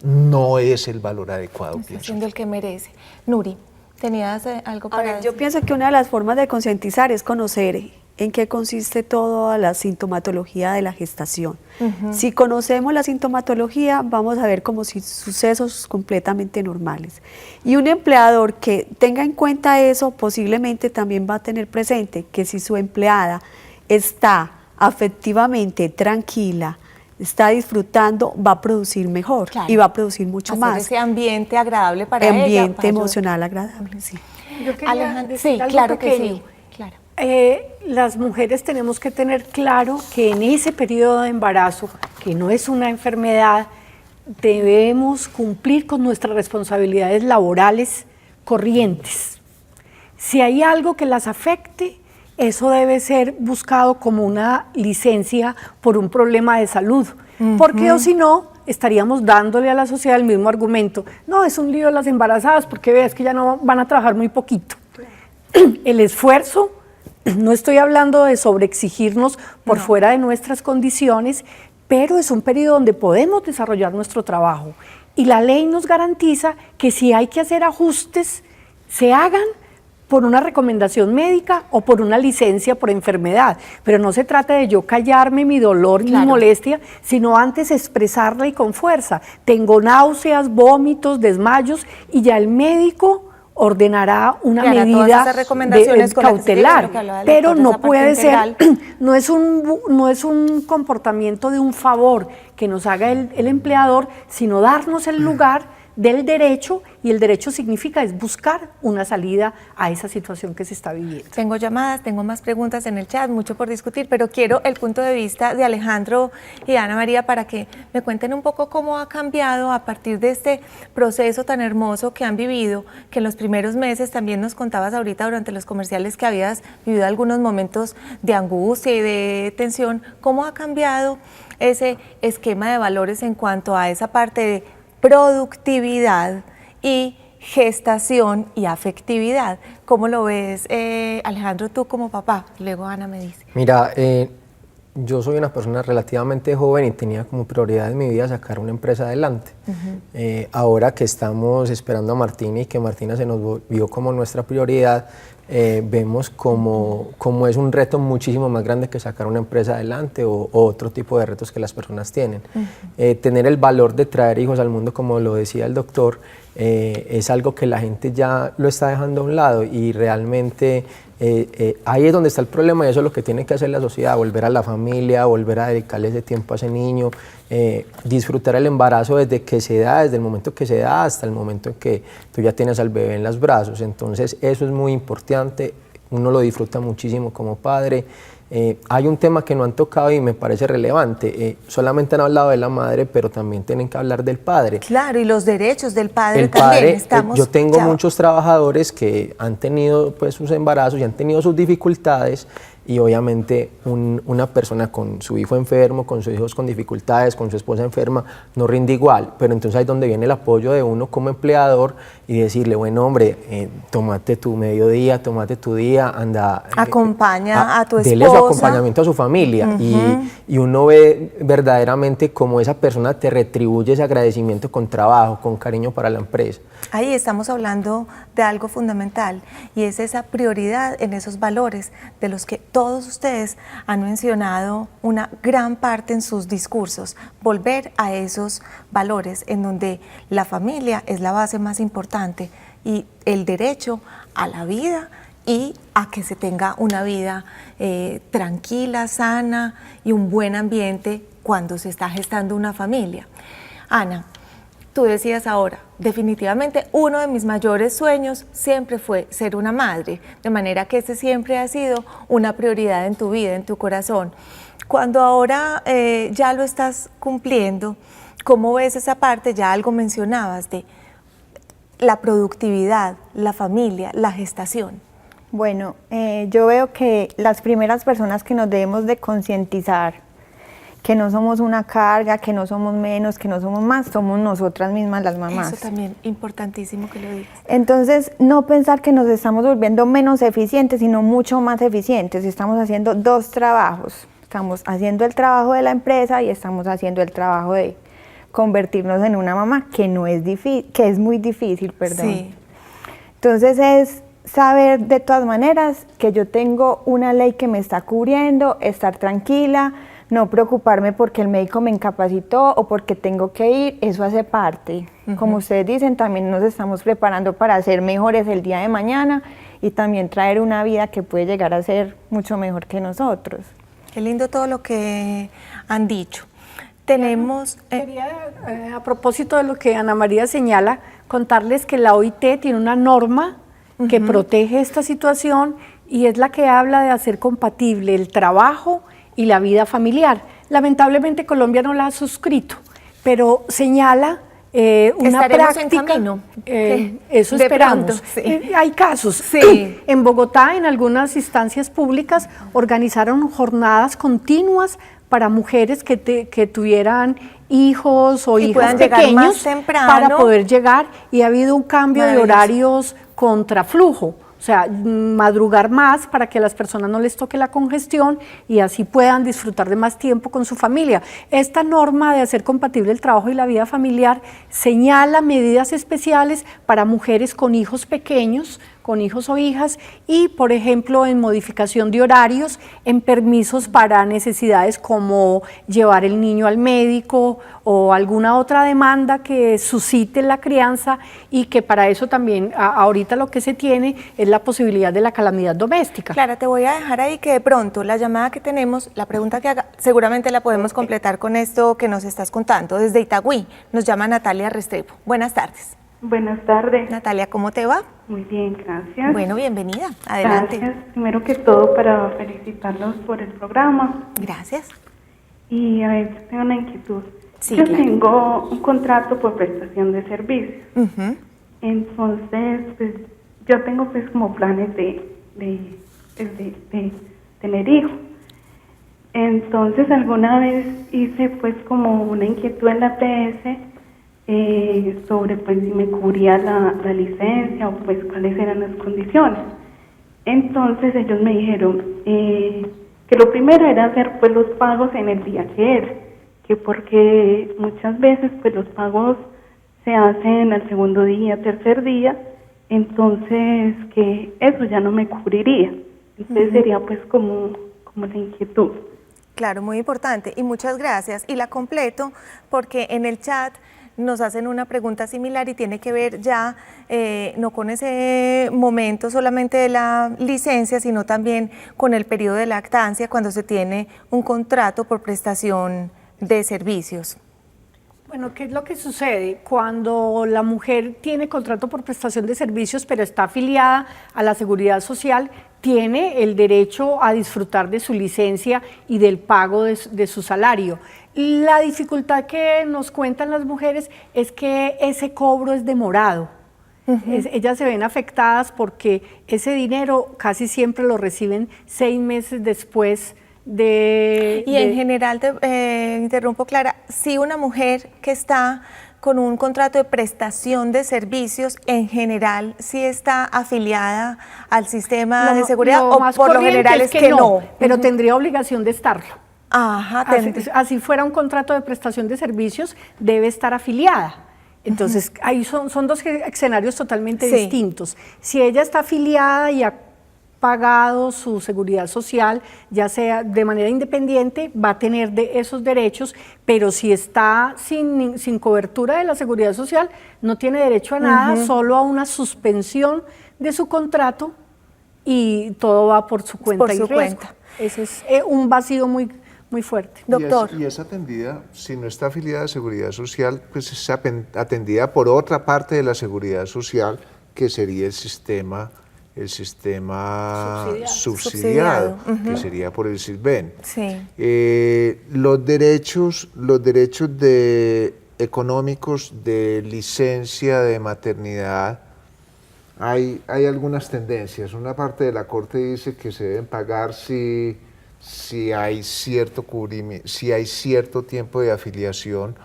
no es el valor adecuado.
Está siendo el que merece. Nuri, ¿tenías algo para decir?
Yo pienso que una de las formas de concientizar es conocer en qué consiste toda la sintomatología de la gestación. Si conocemos la sintomatología, vamos a ver como si sucesos completamente normales. Y un empleador que tenga en cuenta eso, posiblemente también va a tener presente que si su empleada está afectivamente tranquila, está disfrutando, va a producir mejor y va a producir mucho más.
Ese ambiente agradable para ella.
Ambiente emocional agradable, sí.
Yo quería
Alejandra,
decir
sí,
algo
claro
pequeño.
que sí. Claro.
Las mujeres tenemos que tener claro que en ese periodo de embarazo, que no es una enfermedad, debemos cumplir con nuestras responsabilidades laborales corrientes. Si hay algo que las afecte, eso debe ser buscado como una licencia por un problema de salud, porque o si no, estaríamos dándole a la sociedad el mismo argumento. No, es un lío las embarazadas, porque veas que ya no van a trabajar muy poquito. El esfuerzo, no estoy hablando de sobreexigirnos por fuera de nuestras condiciones, pero es un periodo donde podemos desarrollar nuestro trabajo. Y la ley nos garantiza que si hay que hacer ajustes, se hagan por una recomendación médica o por una licencia por enfermedad, pero no se trata de yo callarme mi dolor ni mi molestia, sino antes expresarla y con fuerza. Tengo náuseas, vómitos, desmayos, y ya el médico ordenará una medida cautelar, pero no puede ser, no es un comportamiento de un favor que nos haga el empleador, sino darnos el lugar del derecho, y el derecho significa es buscar una salida a esa situación que se está viviendo.
Tengo llamadas, tengo más preguntas en el chat, mucho por discutir, pero quiero el punto de vista de Alejandro y Ana María para que me cuenten un poco cómo ha cambiado a partir de este proceso tan hermoso que han vivido, que en los primeros meses también nos contabas ahorita durante los comerciales que habías vivido algunos momentos de angustia y de tensión. ¿Cómo ha cambiado ese esquema de valores en cuanto a esa parte de productividad y gestación y afectividad. ¿Cómo lo ves, Alejandro, tú como papá? Luego Ana me dice.
Mira, yo soy una persona relativamente joven y tenía como prioridad en mi vida sacar una empresa adelante. Ahora que estamos esperando a Martina y que Martina se nos vio como nuestra prioridad, vemos como es un reto muchísimo más grande que sacar una empresa adelante o otro tipo de retos que las personas tienen. Tener el valor de traer hijos al mundo, como lo decía el doctor, es algo que la gente ya lo está dejando a un lado y realmente ahí es donde está el problema y eso es lo que tiene que hacer la sociedad, volver a la familia, volver a dedicarle ese tiempo a ese niño, disfrutar el embarazo desde que se da, desde el momento que se da hasta el momento en que tú ya tienes al bebé en los brazos. Entonces eso es muy importante, uno lo disfruta muchísimo como padre. Hay un tema que no han tocado y me parece relevante, solamente han hablado de la madre, pero también tienen que hablar del padre.
Claro, y los derechos del padre
el
también.
Padre, yo tengo muchos trabajadores que han tenido pues, sus embarazos y han tenido sus dificultades y obviamente una persona con su hijo enfermo, con sus hijos con dificultades, con su esposa enferma, no rinde igual, pero entonces ahí es donde viene el apoyo de uno como empleador y decirle, bueno hombre, tómate tu mediodía, tómate tu día, anda.
Acompaña a tu esposa.
Dele su acompañamiento a su familia y uno ve verdaderamente cómo esa persona te retribuye ese agradecimiento con trabajo, con cariño para la empresa.
Ahí estamos hablando de algo fundamental y es esa prioridad en esos valores de los que todos ustedes han mencionado una gran parte en sus discursos. Volver a esos valores en donde la familia es la base más importante y el derecho a la vida y a que se tenga una vida tranquila, sana y un buen ambiente cuando se está gestando una familia. Ana, tú decías ahora, definitivamente uno de mis mayores sueños siempre fue ser una madre, de manera que ese siempre ha sido una prioridad en tu vida, en tu corazón. Cuando ahora ya lo estás cumpliendo, ¿cómo ves esa parte? Ya algo mencionabas de la productividad, la familia, la gestación.
Bueno, yo veo que las primeras personas que nos debemos de concientizar que no somos una carga, que no somos menos, que no somos más, somos nosotras mismas las mamás.
Eso también, importantísimo que lo digas.
Entonces, no pensar que nos estamos volviendo menos eficientes, sino mucho más eficientes. Estamos haciendo dos trabajos. Estamos haciendo el trabajo de la empresa y estamos haciendo el trabajo de convertirnos en una mamá, que no es difícil, que es muy difícil, perdón.
Sí.
Entonces, es saber de todas maneras que yo tengo una ley que me está cubriendo, estar tranquila, no preocuparme porque el médico me incapacitó o porque tengo que ir, eso hace parte. Como ustedes dicen, también nos estamos preparando para ser mejores el día de mañana y también traer una vida que puede llegar a ser mucho mejor que nosotros.
Qué lindo todo lo que han dicho. Tenemos...
Quería, a propósito de lo que Ana María señala, contarles que la OIT tiene una norma que protege esta situación y es la que habla de hacer compatible el trabajo y la vida familiar. Lamentablemente Colombia no la ha suscrito, pero señala una práctica.
En camino.
Eso
de
esperamos.
Pronto, sí.
Hay casos.
Sí.
En Bogotá, en algunas instancias públicas, organizaron jornadas continuas para mujeres que tuvieran hijos o hijas pequeños para poder llegar, y ha habido un cambio de horarios contra flujo. O sea, madrugar más para que a las personas no les toque la congestión y así puedan disfrutar de más tiempo con su familia. Esta norma de hacer compatible el trabajo y la vida familiar señala medidas especiales para mujeres con hijos pequeños, con hijos o hijas, y por ejemplo en modificación de horarios, en permisos para necesidades como llevar el niño al médico o alguna otra demanda que suscite la crianza, y que para eso también ahorita lo que se tiene es la posibilidad de la calamidad doméstica.
Clara, te voy a dejar ahí que de pronto la llamada que tenemos, la pregunta que haga, seguramente la podemos completar con esto que nos estás contando. Desde Itagüí nos llama Natalia Restrepo. Buenas tardes.
Buenas tardes.
Natalia, ¿cómo te va?
Muy bien, gracias.
Bueno, bienvenida. Adelante.
Gracias. Primero que todo, para felicitarlos por el programa.
Gracias.
Y a ver, tengo una inquietud.
Sí,
yo
claro.
tengo un contrato por prestación de servicios. Entonces, pues, yo tengo pues como planes de tener hijos. Entonces, alguna vez hice pues como una inquietud en la PS sobre pues si me cubría la licencia o pues cuáles eran las condiciones. Entonces ellos me dijeron que lo primero era hacer pues los pagos en el día que era, que porque muchas veces pues los pagos se hacen al segundo día, tercer día, entonces que eso ya no me cubriría. Entonces sería pues como la inquietud.
Claro, muy importante y muchas gracias. Y la completo porque en el chat nos hacen una pregunta similar y tiene que ver ya no con ese momento solamente de la licencia, sino también con el periodo de lactancia cuando se tiene un contrato por prestación de servicios.
Bueno, ¿qué es lo que sucede? Cuando la mujer tiene contrato por prestación de servicios, pero está afiliada a la Seguridad Social, tiene el derecho a disfrutar de su licencia y del pago de su salario. La dificultad que nos cuentan las mujeres es que ese cobro es demorado. Ellas se ven afectadas porque ese dinero casi siempre lo reciben 6 meses después
en general, te interrumpo, Clara, si una mujer que está con un contrato de prestación de servicios, en general, si está afiliada al sistema de seguridad, o por lo general es que no.
Pero tendría obligación de estarlo.
Ajá,
así fuera un contrato de prestación de servicios, debe estar afiliada. Entonces, ahí son dos escenarios totalmente distintos. Si ella está afiliada y ha pagado su seguridad social, ya sea de manera independiente, va a tener esos derechos, pero si está sin cobertura de la seguridad social, no tiene derecho a nada, solo a una suspensión de su contrato y todo va por su cuenta y riesgo. Ese es un vacío muy fuerte.
Doctor.
Y es atendida, si no está afiliada a Seguridad Social, pues es atendida por otra parte de la Seguridad Social, que sería el sistema subsidiado, que sería por el SISBEN. Los derechos económicos de licencia de maternidad, hay algunas tendencias. Una parte de la Corte dice que se deben pagar si hay cierto cubrimiento, si hay cierto tiempo de afiliación.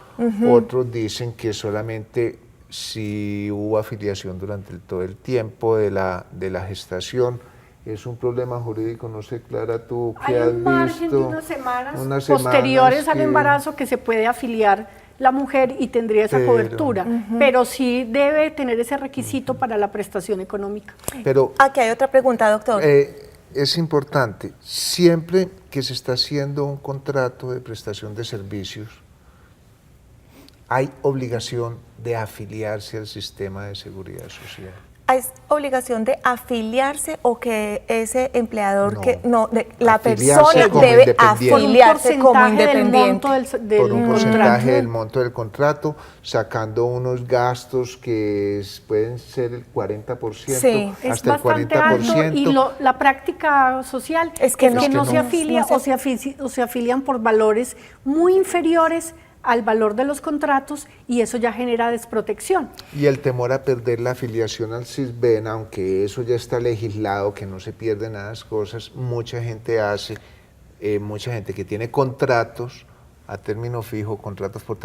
Otros dicen que solamente si hubo afiliación durante todo el tiempo de la gestación. Es un problema jurídico, no sé, Clara, tú qué has visto.
Hay un margen de unas semanas posteriores al embarazo que se puede afiliar la mujer y tendría esa cobertura, pero sí debe tener ese requisito para la prestación económica.
Pero
aquí hay otra pregunta, doctor.
Es importante, siempre que se está haciendo un contrato de prestación de servicios, hay obligación de afiliarse al sistema de seguridad social.
¿Hay obligación de afiliarse o que ese empleador la persona debe afiliarse como independiente?
Por un porcentaje del monto del contrato, sacando unos gastos que pueden ser el 40%, hasta el 40%.
Alto, y la práctica social es que no se afilia o se afilian por valores muy inferiores al valor de los contratos y eso ya genera desprotección.
Y el temor a perder la afiliación al SISBEN, aunque eso ya está legislado, que no se pierden esas cosas, mucha gente que tiene contratos a término fijo, contratos por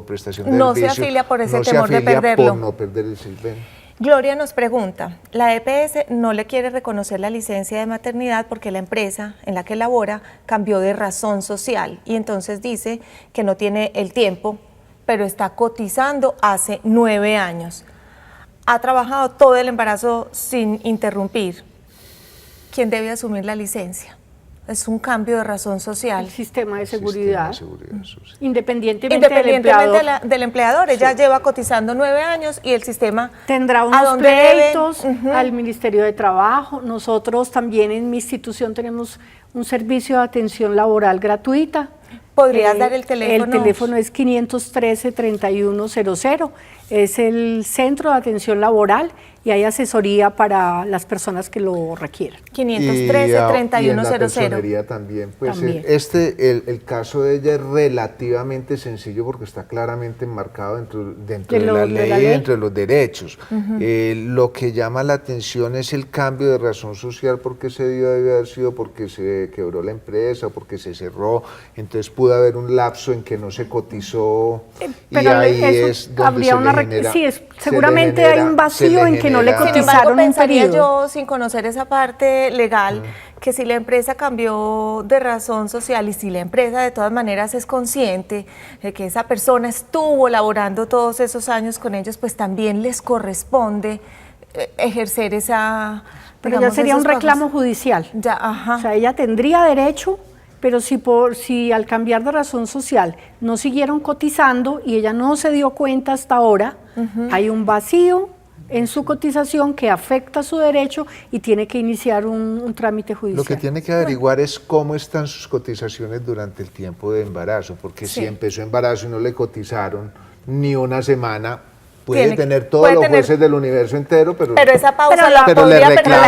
prestación de servicios,
no se afilia por ese temor de perderlo.
Por no perder el SISBEN.
Gloria nos pregunta, la EPS no le quiere reconocer la licencia de maternidad porque la empresa en la que labora cambió de razón social y entonces dice que no tiene el tiempo, pero está cotizando hace 9 años. Ha trabajado todo el embarazo sin interrumpir. ¿Quién debe asumir la licencia? Es un cambio de razón social.
El sistema de seguridad.
Independientemente del empleador. Ella lleva cotizando 9 años y el sistema
tendrá unos pleitos al Ministerio de Trabajo. Nosotros también en mi institución tenemos un servicio de atención laboral gratuita.
¿Podrías dar el teléfono?
El teléfono es 513-3100. Es el Centro de Atención Laboral y hay asesoría para las personas que lo requieran.
513-3100.
Y en la personería también. Pues también. El caso de ella es relativamente sencillo porque está claramente enmarcado dentro de la ley, entre los derechos. Lo que llama la atención es el cambio de razón social, porque se dio, debe haber sido porque se quebró la empresa, porque se cerró, entonces pudo pudo haber un lapso en que no se cotizó y
pero
ahí
eso
es donde
habría
se
una
le genera,
sí,
se
seguramente
le genera-
hay un
se
vacío en que no le
genera-
Sin embargo,
cotizaron un
pensaría
periodo.
yo, sin conocer esa parte legal, que si la empresa cambió de razón social y si la empresa de todas maneras es consciente de que esa persona estuvo laborando todos esos años con ellos, pues también les corresponde ejercer esa...
Pero ya
digamos,
sería un
esos
reclamo
pagos.
judicial.
Ya, ajá.
O sea, ella tendría derecho, pero si al cambiar de razón social no siguieron cotizando y ella no se dio cuenta hasta ahora, hay un vacío en su cotización que afecta su derecho y tiene que iniciar un trámite judicial.
Lo que tiene que averiguar es cómo están sus cotizaciones durante el tiempo de embarazo, porque
Sí.
si empezó embarazo y no le cotizaron ni una semana, puede
Tiene que-
tener todos
puede
los
tener-
jueces del universo entero, pero
esa pausa
Pero
la
pero
podría
le
perder la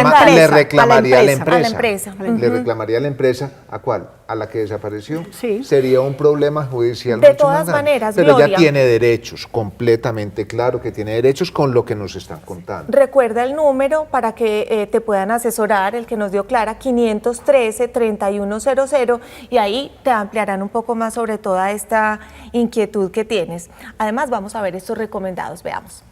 reclamaría a la empresa.
A la empresa.
Le reclamaría a la empresa. ¿A cuál? ¿A la que desapareció?
Sí.
Sería un problema judicial
De
mucho
todas
más grande.
maneras,
Pero
Gloria.
ella tiene derechos, completamente claro que tiene derechos con lo que nos están contando.
Recuerda el número para que te puedan asesorar, el que nos dio Clara, 513-3100, y ahí te ampliarán un poco más sobre toda esta inquietud que tienes. Además, vamos a ver estos recomendados, veamos.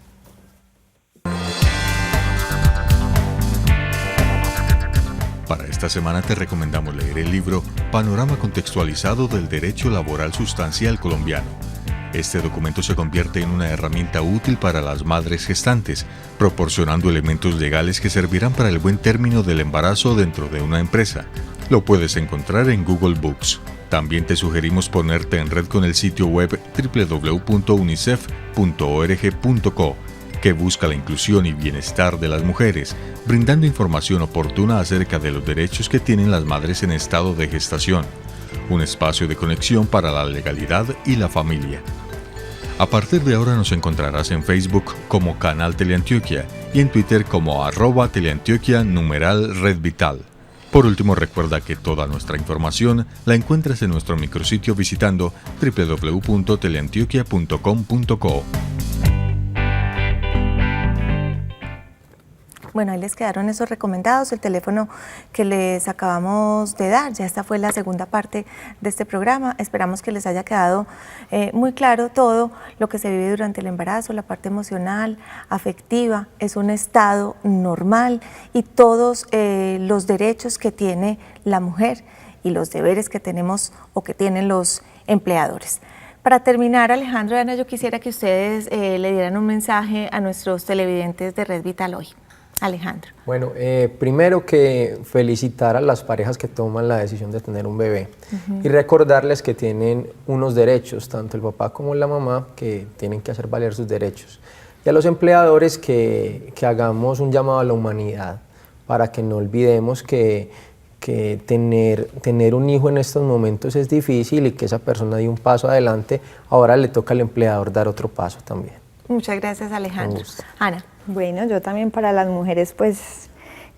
Para esta semana te recomendamos leer el libro Panorama contextualizado del derecho laboral sustancial colombiano. Este documento se convierte en una herramienta útil para las madres gestantes, proporcionando elementos legales que servirán para el buen término del embarazo dentro de una empresa. Lo puedes encontrar en Google Books. También te sugerimos ponerte en red con el sitio web www.unicef.org.co, que busca la inclusión y bienestar de las mujeres, brindando información oportuna acerca de los derechos que tienen las madres en estado de gestación. Un espacio de conexión para la legalidad y la familia. A partir de ahora nos encontrarás en Facebook como Canal Teleantioquia y en Twitter como @teleantioquia_redvital. Por último, recuerda que toda nuestra información la encuentras en nuestro micrositio visitando www.teleantioquia.com.co.
Bueno, ahí les quedaron esos recomendados, el teléfono que les acabamos de dar. Ya esta fue la segunda parte de este programa. Esperamos que les haya quedado muy claro todo lo que se vive durante el embarazo, la parte emocional, afectiva. Es un estado normal y todos los derechos que tiene la mujer y los deberes que tenemos o que tienen los empleadores. Para terminar, Alejandro y Ana, yo quisiera que ustedes le dieran un mensaje a nuestros televidentes de Red Vital hoy. Alejandro.
Bueno, primero que felicitar a las parejas que toman la decisión de tener un bebé y recordarles que tienen unos derechos, tanto el papá como la mamá, que tienen que hacer valer sus derechos. Y a los empleadores que hagamos un llamado a la humanidad para que no olvidemos que tener un hijo en estos momentos es difícil y que esa persona dio un paso adelante, ahora le toca al empleador dar otro paso también.
Muchas gracias, Alejandro. Ana.
Bueno, yo también para las mujeres pues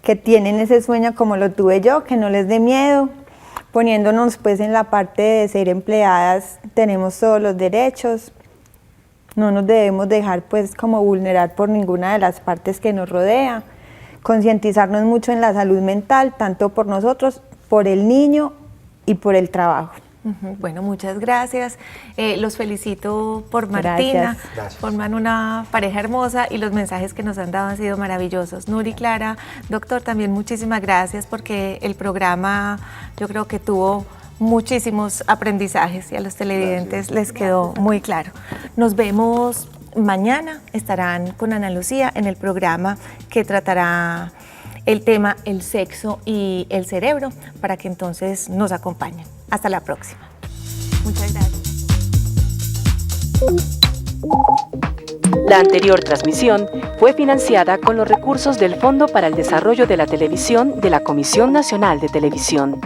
que tienen ese sueño como lo tuve yo, que no les dé miedo, poniéndonos pues en la parte de ser empleadas, tenemos todos los derechos, no nos debemos dejar pues como vulnerar por ninguna de las partes que nos rodea, concientizarnos mucho en la salud mental, tanto por nosotros, por el niño y por el trabajo.
Bueno, muchas gracias. Los felicito por Martina.
Gracias.
Forman una pareja hermosa y los mensajes que nos han dado han sido maravillosos. Nuri, Clara, doctor, también muchísimas gracias porque el programa yo creo que tuvo muchísimos aprendizajes y a los televidentes les quedó muy claro. Nos vemos mañana, estarán con Ana Lucía en el programa que tratará el tema el sexo y el cerebro para que entonces nos acompañen. Hasta la próxima. Muchas gracias.
La anterior transmisión fue financiada con los recursos del Fondo para el Desarrollo de la Televisión de la Comisión Nacional de Televisión.